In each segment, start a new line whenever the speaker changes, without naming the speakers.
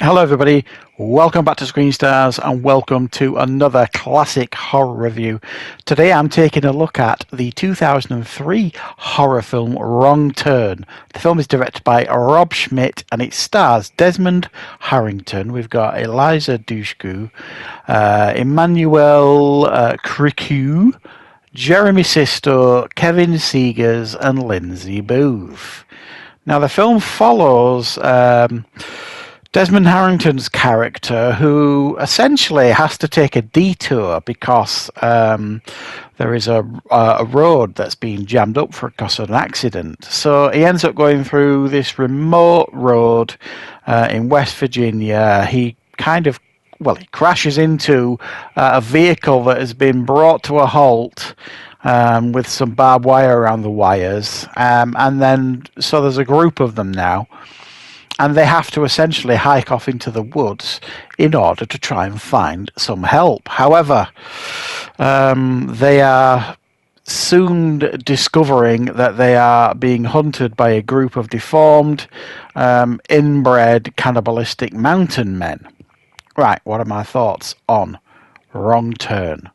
Hello, everybody. Welcome back to Screenstars and welcome to another classic horror review. Today I'm taking a look at the 2003 horror film Wrong Turn. The film is directed by Rob Schmidt and it stars Desmond Harrington. We've got Eliza Dushku, Emmanuel Cricu, Jeremy Sisto, Kevin Seegers and Lindsay Booth. Now the film follows Desmond Harrington's character, who essentially has to take a detour because there is a road that's been jammed up because of an accident. So he ends up going through this remote road in West Virginia. He crashes into a vehicle that has been brought to a halt with some barbed wire around the wires. So there's a group of them now. And they have to essentially hike off into the woods in order to try and find some help. However, they are soon discovering that they are being hunted by a group of deformed, inbred, cannibalistic mountain men. Right, what are my thoughts on Wrong Turn?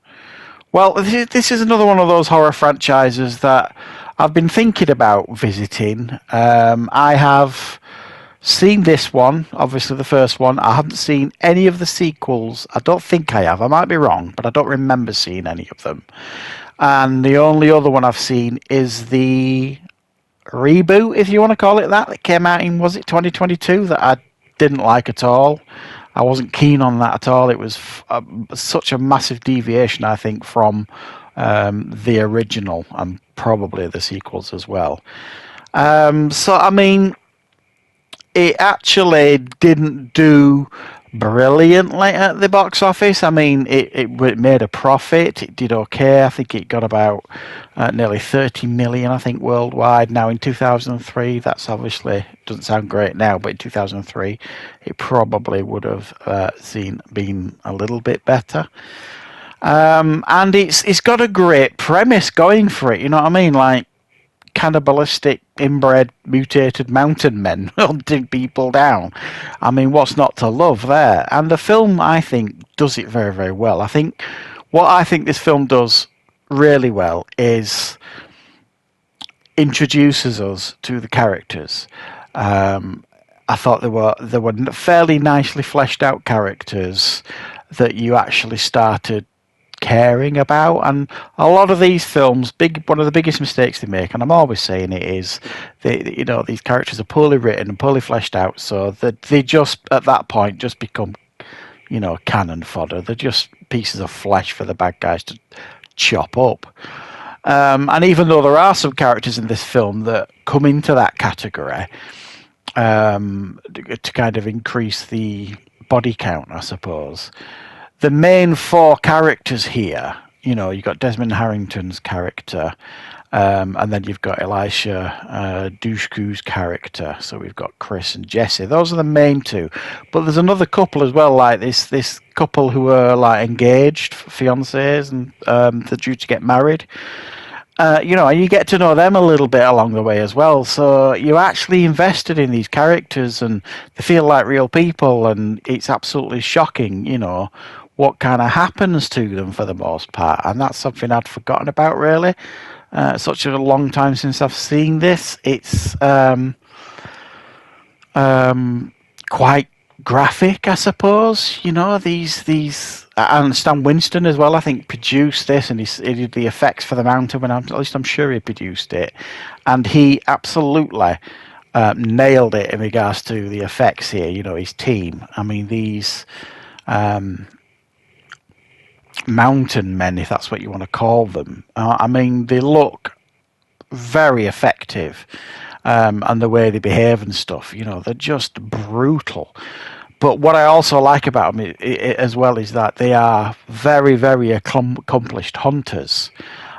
Well, this is another one of those horror franchises that I've been thinking about visiting. I have seen this one, obviously the first one. I haven't seen any of the sequels. I don't think I have. I might be wrong, but I don't remember seeing any of them. And the only other one I've seen is the reboot, if you want to call it that came out in, was it 2022, that I didn't like at all. I wasn't keen on that at all. It was such a massive deviation, I think, from the original and probably the sequels as well. It actually didn't do brilliantly at the box office. I mean, it made a profit. It did okay. I think it got about nearly 30 million, I think, worldwide. Now, in 2003, that's obviously doesn't sound great now, but in 2003, it probably would have been a little bit better. And it's got a great premise going for it. You know what I mean? Like, cannibalistic, inbred, mutated mountain men hunting people down. I mean, what's not to love there? And the film, I think, does it very, very well. I think this film does really well is introduces us to the characters. I thought there were fairly nicely fleshed out characters that you actually started caring about. And a lot of these films, one of the biggest mistakes they make, and I'm always saying it, is these characters are poorly written and poorly fleshed out, so that they just at that point just become cannon fodder. They're just pieces of flesh for the bad guys to chop up. And even though there are some characters in this film that come into that category to kind of increase the body count, I suppose, the main four characters here, you've got Desmond Harrington's character, and then you've got Elisha Dushku's character. So we've got Chris and Jesse. Those are the main two. But there's another couple as well, like this couple who are like engaged, fiancés, and they're due to get married. And you get to know them a little bit along the way as well. So you're actually invested in these characters and they feel like real people, and it's absolutely shocking, what kind of happens to them for the most part. And that's something I'd forgotten about, really. Such a long time since I've seen this. It's quite graphic, I suppose. These. I understand Winston as well, I think, produced this, and he did the effects for the mountain. At least I'm sure he produced it, and he absolutely nailed it in regards to the effects here. His team. I mean, these mountain men, if that's what you want to call them. I mean, they look very effective, and the way they behave and stuff. They're just brutal. But what I also like about them as well is that they are very, very accomplished hunters.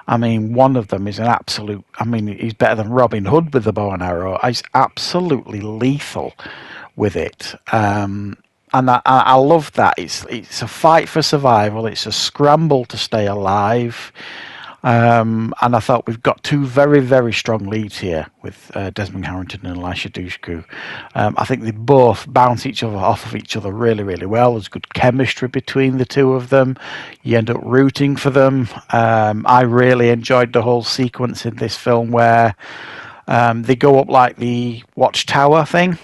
I mean, one of them is an absolute... I mean, he's better than Robin Hood with the bow and arrow. He's absolutely lethal with it. And I love that. It's a fight for survival. It's a scramble to stay alive. And I thought we've got two very, very strong leads here with Desmond Harrington and Elisha Dushku. I think they both bounce each other off of each other really, really well. There's good chemistry between the two of them. You end up rooting for them. I really enjoyed the whole sequence in this film where they go up like the watchtower thing.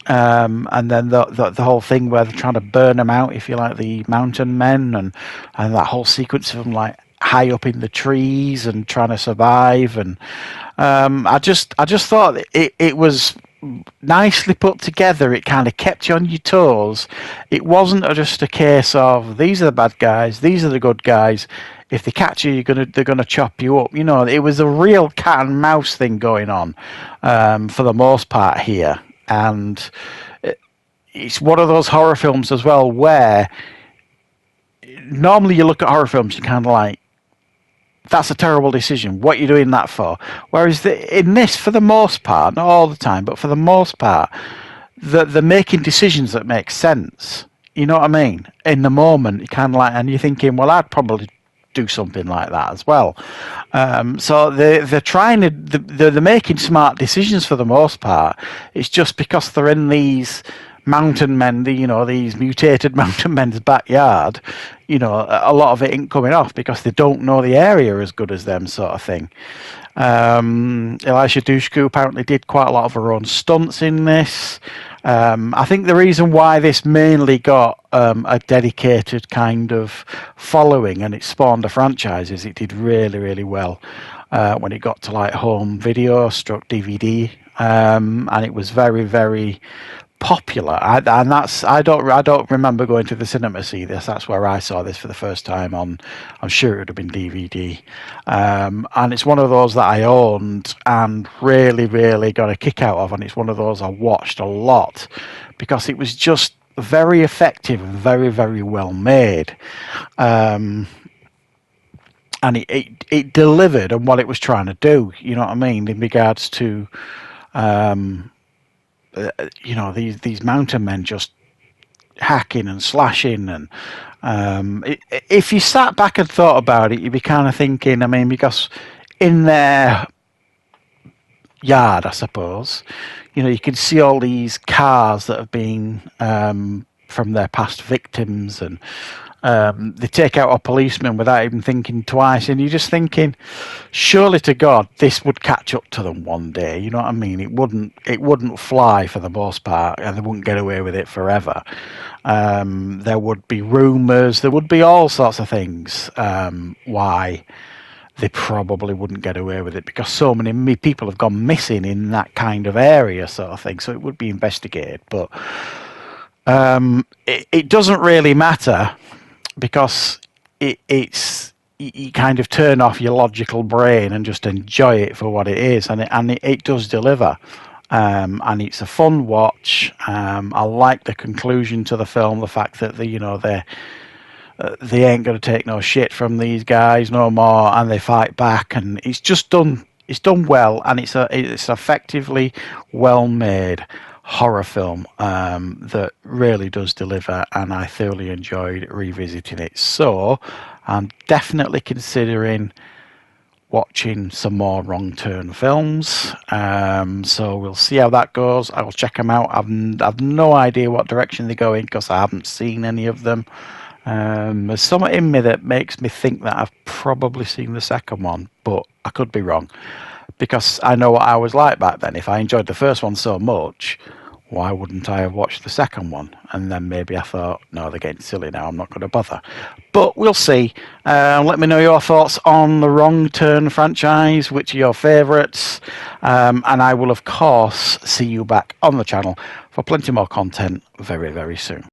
And then the whole thing where they're trying to burn them out, if you like, the mountain men, and that whole sequence of them like high up in the trees and trying to survive. And I just thought it was nicely put together. It kind of kept you on your toes. It wasn't just a case of these are the bad guys, these are the good guys. If they catch you, they're gonna chop you up. You know, it was a real cat and mouse thing going on for the most part here. And it's one of those horror films as well where normally you look at horror films, you're kind of like, that's a terrible decision. What are you doing that for? Whereas in this, for the most part, not all the time, but for the most part, they're making decisions that make sense. You know what I mean? In the moment, you kind of like, and you're thinking, well, I'd probably do something like that as well. So they're trying to, they're making smart decisions for the most part. It's just because they're in these mountain men, these mutated mountain men's backyard, a lot of it ain't coming off because they don't know the area as good as them, sort of thing. Elisha Dushku apparently did quite a lot of her own stunts in this. I think the reason why this mainly got a dedicated kind of following and it spawned a franchise is it did really, really well when it got to like home video stroke DVD, and it was very, very popular. I don't remember going to the cinema to see this. That's where I saw this for the first time on. I'm sure it would have been DVD, and it's one of those that I owned and really, really got a kick out of. And it's one of those I watched a lot because it was just very effective and very, very well made. And it delivered on what it was trying to do. You know what I mean? In regards to these mountain men just hacking and slashing, and if you sat back and thought about it, you'd be kind of thinking, I mean, because in their yard, I suppose, you can see all these cars that have been from their past victims, and they take out a policeman without even thinking twice, and you're just thinking, surely to God, this would catch up to them one day. You know what I mean? It wouldn't fly for the most part, and they wouldn't get away with it forever. There would be rumours, there would be all sorts of things why they probably wouldn't get away with it, because so many people have gone missing in that kind of area, sort of thing. So it would be investigated, but it doesn't really matter. Because it's you kind of turn off your logical brain and just enjoy it for what it is, and it does deliver, and it's a fun watch. I like the conclusion to the film, the fact that they ain't going to take no shit from these guys no more, and they fight back, and it's just done. It's done well, and it's effectively well made horror film that really does deliver, and I thoroughly enjoyed revisiting it. So I'm definitely considering watching some more Wrong Turn films. So we'll see how that goes. I will check them out. I've no idea what direction they go in because I haven't seen any of them. There's something in me that makes me think that I've probably seen the second one, but I could be wrong. Because I know what I was like back then. If I enjoyed the first one so much, why wouldn't I have watched the second one? And then maybe I thought, no, they're getting silly now, I'm not going to bother. But we'll see. Let me know your thoughts on the Wrong Turn franchise, which are your favourites. And I will, of course, see you back on the channel for plenty more content very, very soon.